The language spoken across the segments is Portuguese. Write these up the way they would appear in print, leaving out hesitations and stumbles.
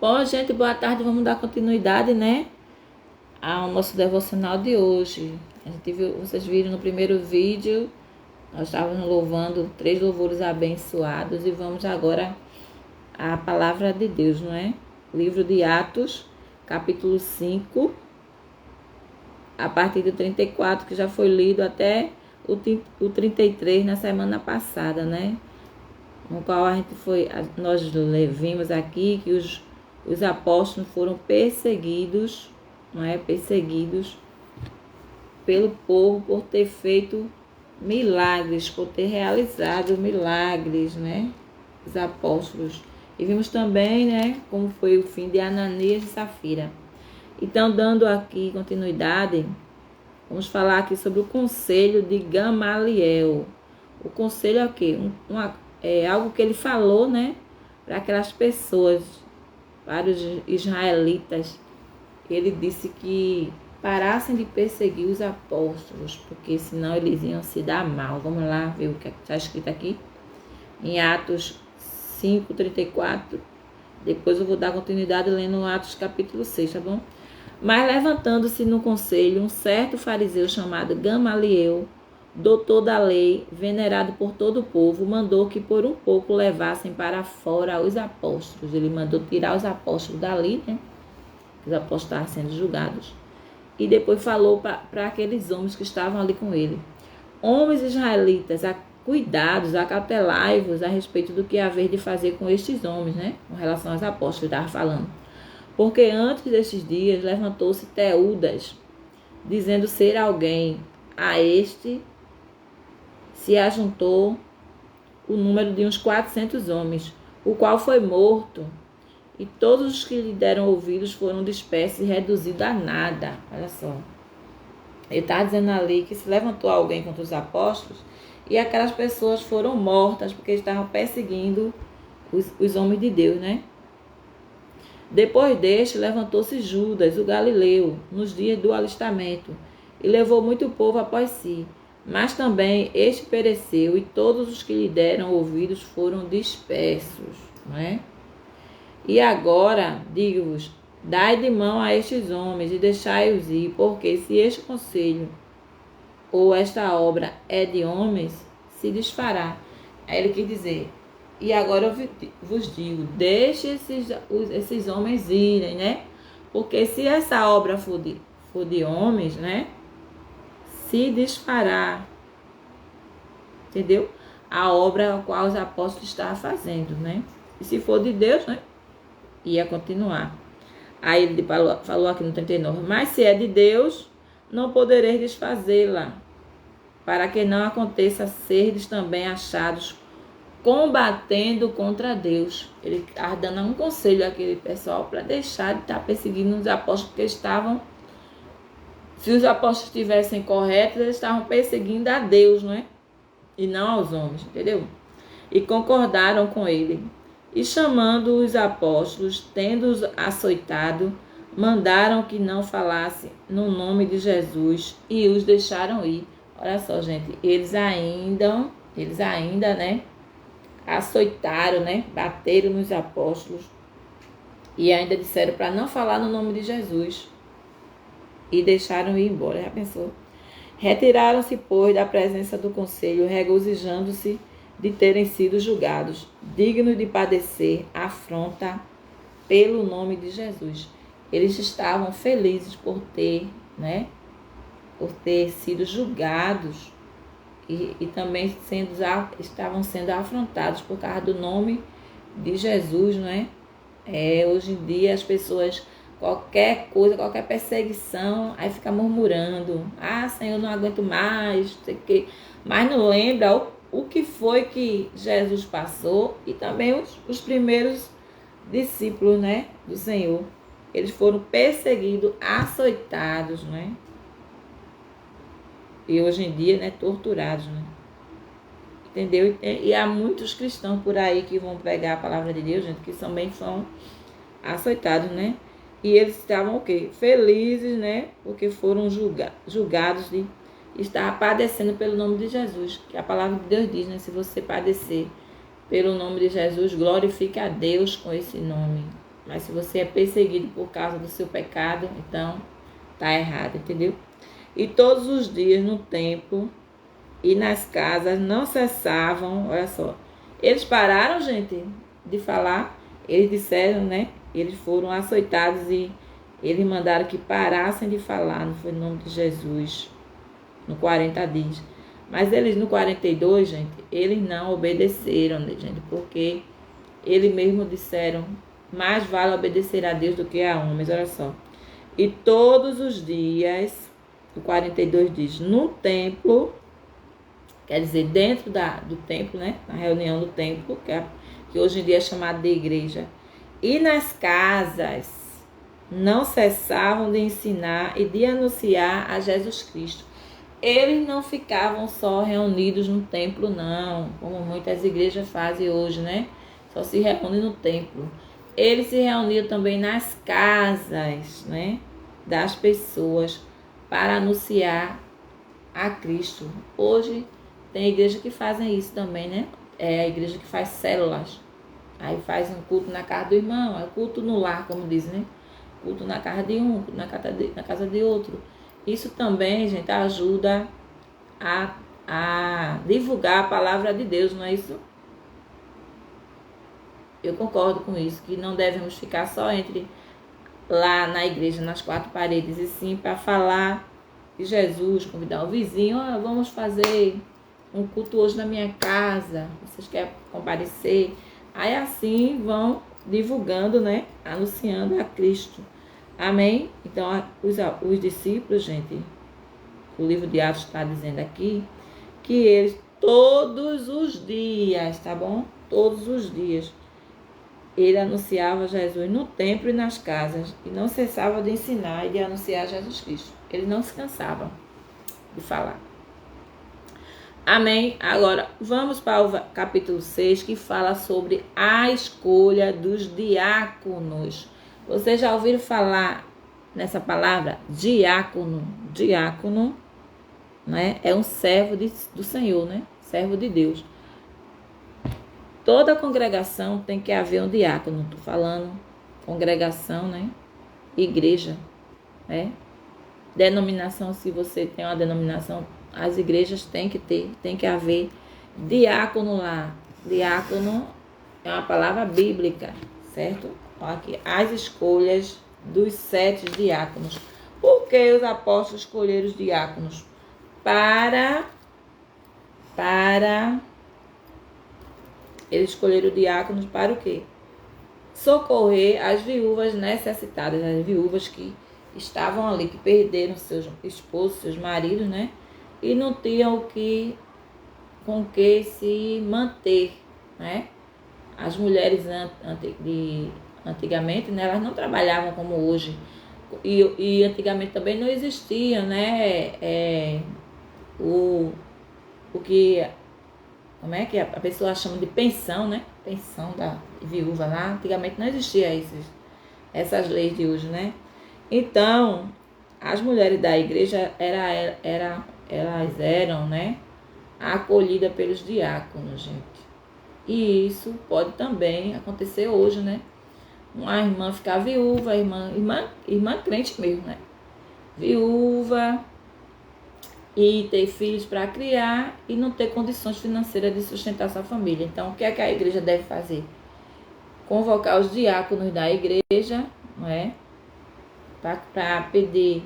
Bom, gente, boa tarde. Vamos dar continuidade, né, ao nosso devocional de hoje. A gente viu, vocês viram no primeiro vídeo, nós estávamos louvando 3 louvores abençoados e vamos agora à palavra de Deus, não é? Livro de Atos, capítulo 5, a partir do 34, que já foi lido até o 33 na semana passada, né? No qual nós vimos aqui que os apóstolos foram perseguidos, não é? Perseguidos pelo povo por ter feito milagres, por ter realizado milagres, né? Os apóstolos. E vimos também, né, como foi o fim de Ananias e Safira. Então, dando aqui continuidade, vamos falar aqui sobre o conselho de Gamaliel. O conselho é o quê? É algo que ele falou, né, para aquelas pessoas, para os israelitas. Ele disse que parassem de perseguir os apóstolos, porque senão eles iam se dar mal. Vamos lá ver o que está escrito aqui em Atos 5:34. Depois eu vou dar continuidade lendo Atos capítulo 6, tá bom? Mas levantando-se no conselho um certo fariseu chamado Gamaliel, doutor da lei, venerado por todo o povo, mandou que por um pouco levassem para fora os apóstolos. Ele mandou tirar os apóstolos dali, né? Os apóstolos estavam sendo julgados. E depois falou para aqueles homens que estavam ali com ele: homens israelitas, cuidados, acautelai-vos a respeito do que haver de fazer com estes homens, né? Com relação aos apóstolos, estava falando. Porque antes destes dias levantou-se Teudas, dizendo ser alguém. A este se ajuntou o número de uns 400 homens, o qual foi morto, e todos os que lhe deram ouvidos foram dispersos e reduzidos a nada. Olha só. Ele está dizendo ali que se levantou alguém contra os apóstolos e aquelas pessoas foram mortas porque estavam perseguindo os homens de Deus, né? Depois deste, levantou-se Judas, o Galileu, nos dias do alistamento, e levou muito povo após si. Mas também este pereceu, e todos os que lhe deram ouvidos foram dispersos, não é? E agora, digo-vos, dai de mão a estes homens e deixai-os ir, porque se este conselho ou esta obra é de homens, se desfará. Aí ele quis dizer: e agora eu vos digo, deixe esses homens irem, né? Porque se essa obra for de homens, né? Se desfará. Entendeu? A obra a qual os apóstolos estavam fazendo, né? E se for de Deus, né? Ia continuar. Aí ele falou aqui no 39, mas se é de Deus, não podereis desfazê-la, para que não aconteça serdes também achados combatendo contra Deus. Ele estava dando um conselho àquele pessoal para deixar de estar perseguindo os apóstolos, porque estavam, se os apóstolos estivessem corretos, eles estavam perseguindo a Deus, não é? E não aos homens, entendeu? E concordaram com ele. E chamando os apóstolos, tendo-os açoitado, mandaram que não falasse no nome de Jesus e os deixaram ir. Olha só, gente, eles ainda, né, açoitaram, né, bateram nos apóstolos e ainda disseram para não falar no nome de Jesus e deixaram ir embora. Já pensou? Retiraram-se, pois, da presença do conselho, regozijando-se de terem sido julgados, dignos de padecer afronta pelo nome de Jesus. Eles estavam felizes por ter, né, por ter sido julgados e também estavam sendo afrontados por causa do nome de Jesus, não é? Hoje em dia as pessoas, qualquer coisa, qualquer perseguição, aí fica murmurando: ah, Senhor, não aguento mais, sei que, mas não lembra o que foi que Jesus passou e também os primeiros discípulos, né, do Senhor. Eles foram perseguidos, açoitados, né? E hoje em dia, né, torturados, né? Entendeu? E há muitos cristãos por aí que vão pregar a palavra de Deus, gente, que também são açoitados, né? E eles estavam o quê? Felizes, né? Porque foram julgados de estar padecendo pelo nome de Jesus. Que a palavra de Deus diz, né? Se você padecer pelo nome de Jesus, glorifique a Deus com esse nome. Mas se você é perseguido por causa do seu pecado, então tá errado, entendeu? E todos os dias no templo e nas casas não cessavam, olha só. Eles pararam, gente, de falar. Eles disseram, né? Eles foram açoitados e eles mandaram que parassem de falar, não foi no nome de Jesus, no 40 dias. Mas eles no 42, gente, eles não obedeceram, né, gente, porque eles mesmos disseram, mais vale obedecer a Deus do que a homens, olha só. E todos os dias, o 42 diz, no templo, quer dizer, dentro do templo, né, na reunião do templo, que hoje em dia é chamado de igreja, e nas casas, não cessavam de ensinar e de anunciar a Jesus Cristo. Eles não ficavam só reunidos no templo, não, como muitas igrejas fazem hoje, né? Só se reúnem no templo. Eles se reuniam também nas casas, né, das pessoas para anunciar a Cristo. Hoje tem igreja que fazem isso também, né? É a igreja que faz células. Aí faz um culto na casa do irmão, é culto no lar, como dizem, né? Culto na casa de um, na casa de outro. Isso também, gente, ajuda a divulgar a palavra de Deus, não é isso? Eu concordo com isso, que não devemos ficar só lá na igreja, nas quatro paredes, e sim para falar de Jesus, convidar o vizinho, vamos fazer um culto hoje na minha casa, vocês querem comparecer? Aí assim vão divulgando, né? Anunciando a Cristo. Amém? Então, os discípulos, gente, o livro de Atos está dizendo aqui, que eles todos os dias, tá bom? Todos os dias, ele anunciava Jesus no templo e nas casas, e não cessava de ensinar e de anunciar Jesus Cristo. Eles não se cansavam de falar. Amém? Agora, vamos para o capítulo 6, que fala sobre a escolha dos diáconos. Vocês já ouviram falar nessa palavra? Diácono. Diácono, né? É um servo do Senhor, né? Servo de Deus. Toda congregação tem que haver um diácono. Estou falando congregação, né? Igreja, né? Denominação, se você tem uma denominação, as igrejas tem que haver diácono lá. Diácono é uma palavra bíblica, certo? Olha aqui, as escolhas dos 7 diáconos. Por que os apóstolos escolheram os diáconos? Eles escolheram diáconos para o quê? Socorrer as viúvas necessitadas, as viúvas que estavam ali, que perderam seus esposos, seus maridos, né? E não tinham com que se manter, né? As mulheres antigamente, né, elas não trabalhavam como hoje. E antigamente também não existia, né? O que... Como é que a pessoa chama de pensão, né? Pensão da viúva lá. Antigamente não existia essas leis de hoje, né? Então, as mulheres da igreja elas eram, né, acolhidas pelos diáconos, gente. E isso pode também acontecer hoje, né? Uma irmã ficar viúva, irmã crente mesmo, né? Viúva e ter filhos para criar e não ter condições financeiras de sustentar sua família. Então, o que é que a igreja deve fazer? Convocar os diáconos da igreja, não é? Para pedir.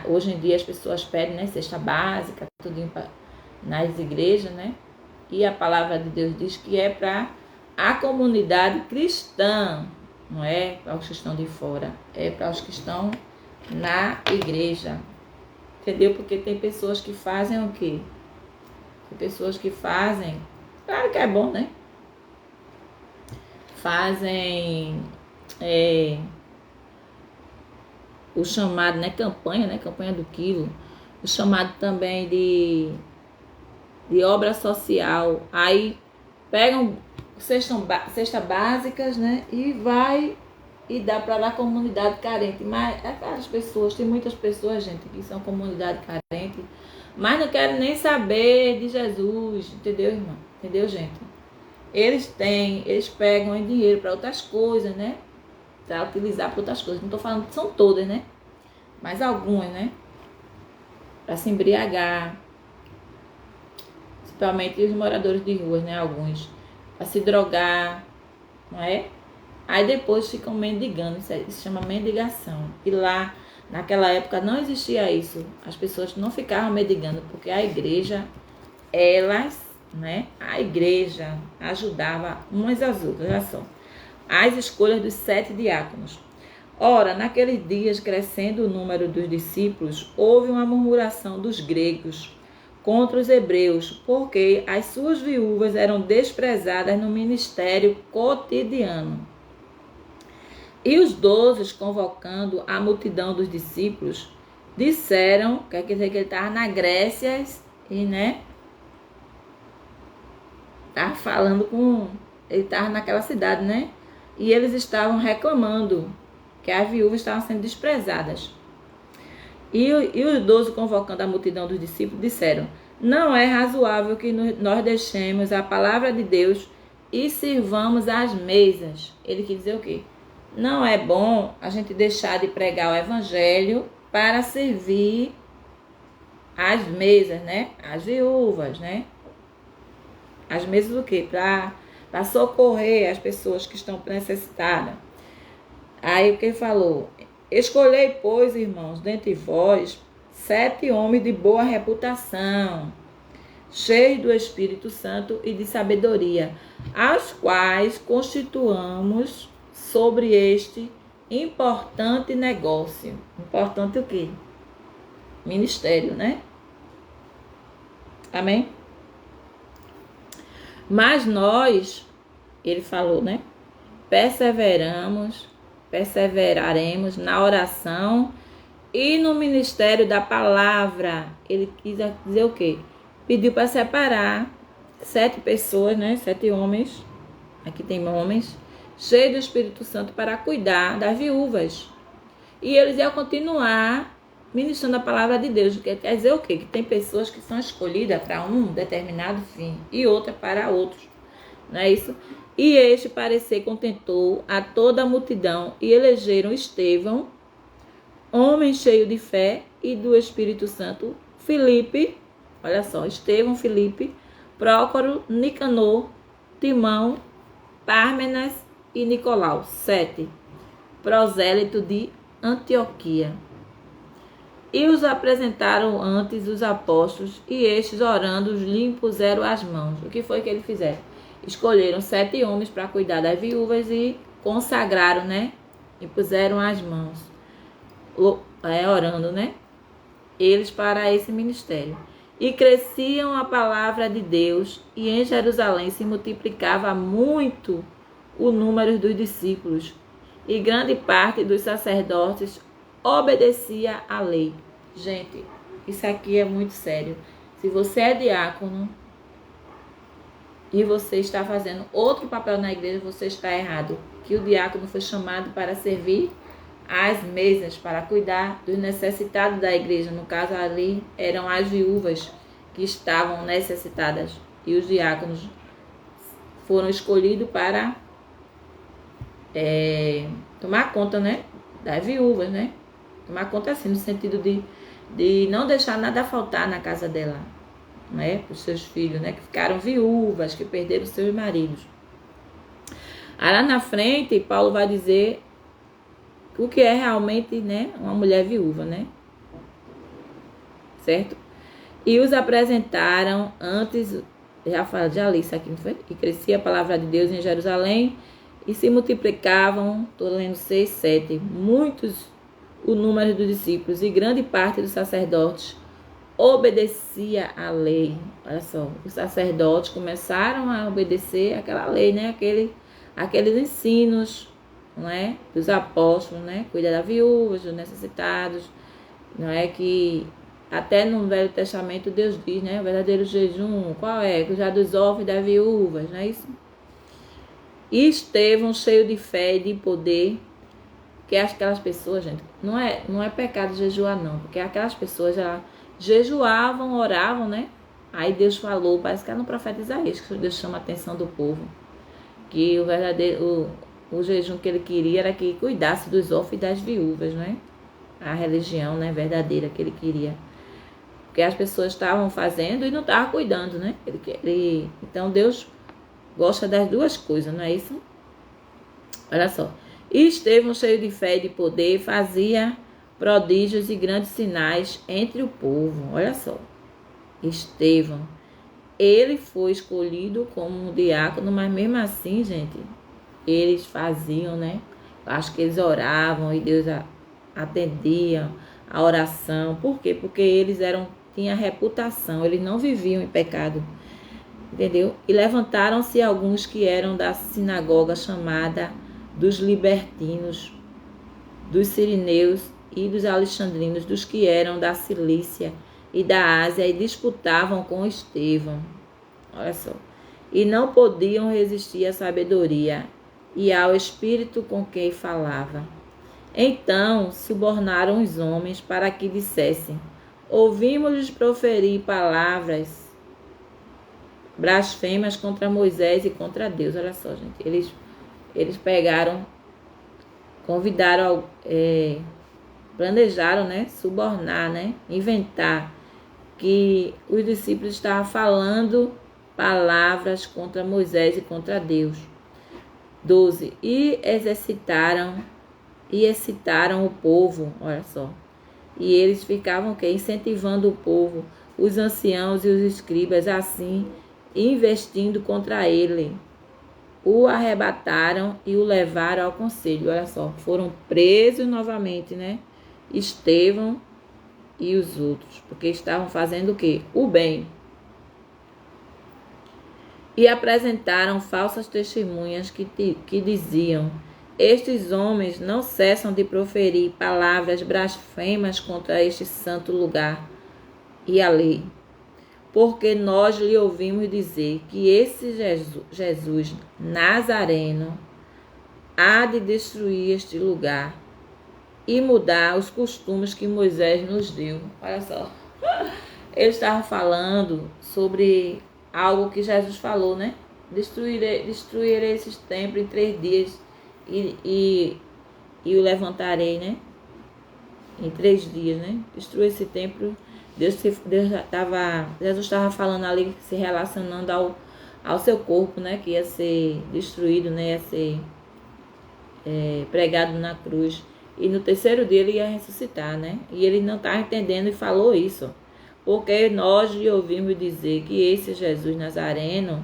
Hoje em dia as pessoas pedem, né, cesta básica, tudo nas igrejas, né? E a palavra de Deus diz que é para a comunidade cristã, não é para os que estão de fora, é para os que estão na igreja. Entendeu? Porque tem pessoas que fazem o quê? Tem pessoas que fazem, claro que é bom, né? Fazem o chamado, né? Campanha, né? Campanha do quilo. O chamado também de obra social. Aí pegam cesta básicas, né? E vai e dá para a comunidade carente. Mas aquelas pessoas, tem muitas pessoas, gente, que são comunidade carente, mas não querem nem saber de Jesus, entendeu, irmão? Entendeu, gente? Eles pegam dinheiro para outras coisas, né? para utilizar para outras coisas. Não estou falando que são todas, né? Mas algumas, né? Para se embriagar, principalmente os moradores de ruas, né? Alguns. Para se drogar, não é? Aí depois ficam mendigando, isso se chama mendigação. E lá, naquela época, não existia isso. As pessoas não ficavam mendigando, porque a igreja, elas, né? A igreja ajudava umas às outras, olha só. As escolhas dos 7 diáconos. Ora, naqueles dias, crescendo o número dos discípulos, houve uma murmuração dos gregos contra os hebreus, porque as suas viúvas eram desprezadas no ministério cotidiano. E os 12, convocando a multidão dos discípulos, disseram, quer dizer que ele estava na Grécia e, né, estava falando com, ele estava naquela cidade, né, e eles estavam reclamando que as viúvas estavam sendo desprezadas. E os 12, convocando a multidão dos discípulos, disseram: não é razoável que nós deixemos a palavra de Deus e sirvamos às mesas. Ele quis dizer o quê? Não é bom a gente deixar de pregar o evangelho para servir às mesas, né? As viúvas, né? As mesas do quê? Para socorrer as pessoas que estão necessitadas. Aí o que ele falou? Escolhei, pois, irmãos, dentre vós, 7 homens de boa reputação, cheios do Espírito Santo e de sabedoria, aos quais constituamos sobre este importante negócio. Importante o quê? Ministério, né? Amém? Mas nós, ele falou, né? Perseveraremos na oração e no ministério da palavra. Ele quis dizer o quê? Pediu para separar 7 pessoas, né? 7 homens. Aqui tem homens cheios do Espírito Santo para cuidar das viúvas. E eles iam continuar ministrando a palavra de Deus. Quer dizer o quê? Que tem pessoas que são escolhidas para um determinado fim e outra para outros. Não é isso? E este parecer contentou a toda a multidão e elegeram Estevão, homem cheio de fé e do Espírito Santo, Filipe, olha só, Estevão, Filipe, Prócoro, Nicanor, Timão, Pármenas e Nicolau, 7, prosélito de Antioquia. E os apresentaram antes os apóstolos, e estes, orando, lhe impuseram as mãos. O que foi que eles fizeram? Escolheram 7 homens para cuidar das viúvas e consagraram, né? E puseram as mãos, orando, né? Eles para esse ministério. E cresciam a palavra de Deus, e em Jerusalém se multiplicava muito o número dos discípulos, e grande parte dos sacerdotes obedecia à lei. Gente, isso aqui é muito sério. Se você é diácono e você está fazendo outro papel na igreja, você está errado. Que o diácono foi chamado para servir às mesas, para cuidar dos necessitados da igreja. No caso ali, eram as viúvas que estavam necessitadas. E os diáconos foram escolhidos para tomar conta, né, das viúvas, né? Tomar conta assim, no sentido de não deixar nada faltar na casa dela, né? Para os seus filhos, né? Que ficaram viúvas, que perderam seus maridos. Aí lá na frente, Paulo vai dizer o que é realmente, né, uma mulher viúva, né? Certo? E os apresentaram antes, já li isso aqui, não foi? E crescia a palavra de Deus em Jerusalém, e se multiplicavam, estou lendo 6, 7, muitos o número dos discípulos, e grande parte dos sacerdotes obedecia à lei. Olha só, os sacerdotes começaram a obedecer aquela lei, né? Aqueles ensinos, não é? Dos apóstolos, né? Cuidar das viúvas, dos necessitados, não é? Que até no Velho Testamento Deus diz, né? O verdadeiro jejum, qual é? Cuidar dos órfãos e das viúvas, não é isso? E Estevão, cheio de fé e de poder, que aquelas pessoas, gente, não é pecado jejuar não, porque aquelas pessoas já jejuavam, oravam, né? Aí Deus falou, parece que era no profeta Isaías, que Deus chama a atenção do povo, que o verdadeiro, o jejum que ele queria era que cuidasse dos órfãos e das viúvas, né? A religião, né, verdadeira que ele queria. Porque as pessoas estavam fazendo e não estavam cuidando, né? Então Deus gosta das duas coisas, não é isso? Olha só. E Estevão, cheio de fé e de poder, fazia prodígios e grandes sinais entre o povo. Olha só. Estevão, ele foi escolhido como um diácono, mas mesmo assim, gente, eles faziam, né? Acho que eles oravam e Deus atendia a oração. Por quê? Porque eles tinham reputação, eles não viviam em pecado. Entendeu? E levantaram-se alguns que eram da sinagoga chamada dos libertinos, dos sirineus e dos alexandrinos, dos que eram da Cilícia e da Ásia, e disputavam com Estevão. Olha só. E não podiam resistir à sabedoria e ao espírito com quem falava. Então subornaram os homens para que dissessem: ouvimos-lhes proferir palavras blasfemas contra Moisés e contra Deus. Olha só, gente. Eles pegaram, convidaram, planejaram, né? Subornar, né? Inventar que os discípulos estavam falando palavras contra Moisés e contra Deus. 12. E excitaram o povo, olha só. E eles ficavam incentivando o povo, os anciãos e os escribas, assim, investindo contra ele. O arrebataram e o levaram ao conselho. Olha só, foram presos novamente, né? Estevão e os outros, porque estavam fazendo o quê? O bem. E apresentaram falsas testemunhas que diziam: estes homens não cessam de proferir palavras blasfemas contra este santo lugar e a lei, porque nós lhe ouvimos dizer que esse Jesus Nazareno há de destruir este lugar e mudar os costumes que Moisés nos deu. Olha só, eles estavam falando sobre algo que Jesus falou, né? Destruirei esses templos em 3 dias e o levantarei, né? Em 3 dias, né? Destruir esse templo. Jesus estava falando ali, se relacionando ao seu corpo, né? Que ia ser destruído, né? Ia ser pregado na cruz. E no 3º dia ele ia ressuscitar, né? E ele não estava entendendo e falou isso. Porque nós lhe ouvimos dizer que esse Jesus Nazareno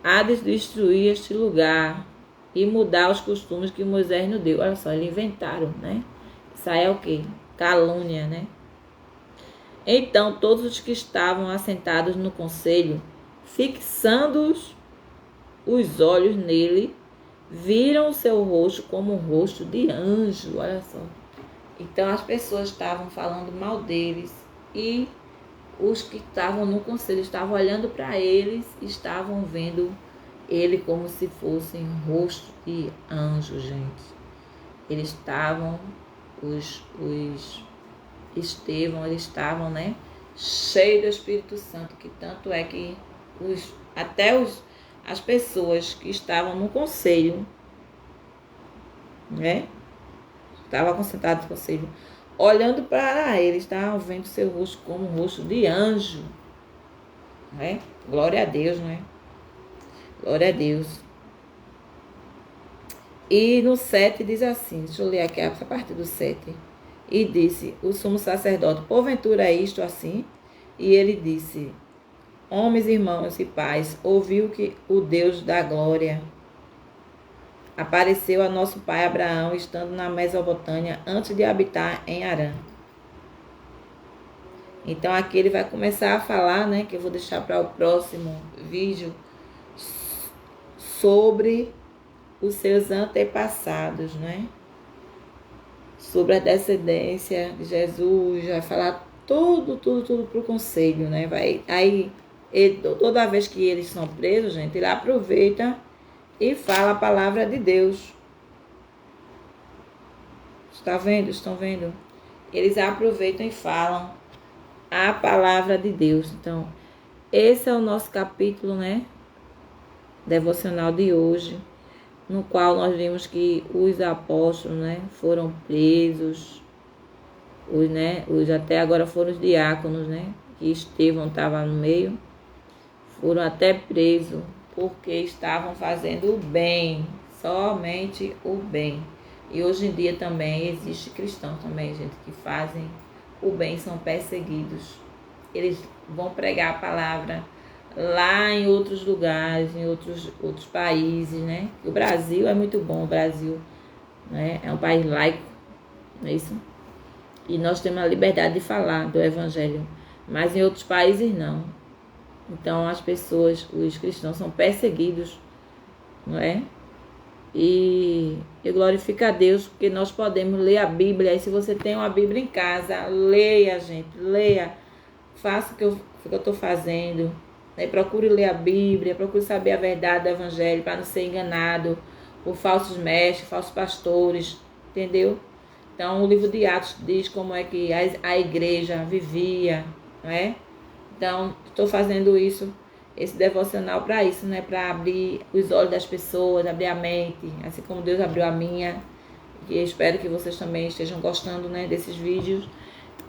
há de destruir este lugar e mudar os costumes que Moisés nos deu. Olha só, eles inventaram, né? Isso aí é o quê? Calúnia, né? Então todos os que estavam assentados no conselho, fixando os olhos nele, viram o seu rosto como um rosto de anjo. Olha só. Então as pessoas estavam falando mal deles e os que estavam no conselho estavam olhando para eles, estavam vendo ele como se fossem rosto de anjo, gente. Eles estavam, Estevão, eles estavam, né, cheios do Espírito Santo, que tanto é que as pessoas que estavam no conselho, né, estavam concentrados no conselho, olhando para ele, estavam vendo seu rosto como um rosto de anjo, né? Glória a Deus, né? Glória a Deus. E no 7 diz assim, deixa eu ler aqui essa parte do 7. E disse o sumo sacerdote: porventura é isto assim? E ele disse: homens, irmãos e pais, ouviu que o Deus da glória apareceu a nosso pai Abraão, estando na Mesopotâmia, antes de habitar em Harã. Então aqui ele vai começar a falar, né, que eu vou deixar para o próximo vídeo, sobre os seus antepassados, né? Sobre a descendência de Jesus, vai falar tudo para o conselho, né? Toda vez que eles são presos, gente, ele aproveita e fala a palavra de Deus. Está vendo? Estão vendo? Eles aproveitam e falam a palavra de Deus. Então, esse é o nosso capítulo, né? Devocional de hoje. no qual nós vimos que os apóstolos, né, foram presos, os até agora foram os diáconos, né, que Estevão estava no meio, foram até presos porque estavam fazendo o bem, somente o bem. E hoje em dia também existe cristãos também, gente, que fazem o bem, são perseguidos. Eles vão pregar a palavra lá em outros lugares, em outros países, né? O Brasil é muito bom, o Brasil, né, é um país laico, não é isso? E nós temos a liberdade de falar do Evangelho, mas em outros países não. Então as pessoas, os cristãos são perseguidos, não é? E eu glorifico a Deus porque nós podemos ler a Bíblia. E se você tem uma Bíblia em casa, leia, gente, leia. Faça o que eu estou fazendo. Né? Procure ler a Bíblia, procure saber a verdade do Evangelho para não ser enganado por falsos mestres, falsos pastores, entendeu? Então o livro de Atos diz como é que a igreja vivia, não é? Então estou fazendo isso, esse devocional para isso, né? Para abrir os olhos das pessoas, abrir a mente, assim como Deus abriu a minha. E espero que vocês também estejam gostando, né, desses vídeos.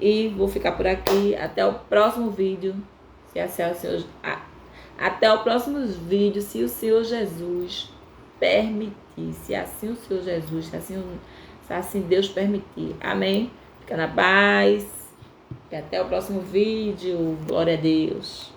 E vou ficar por aqui. Até o próximo vídeo. Até o próximo vídeo, se o Senhor Jesus permitir. Se assim o Senhor Jesus, se assim Deus permitir. Amém? Fica na paz. E até o próximo vídeo. Glória a Deus.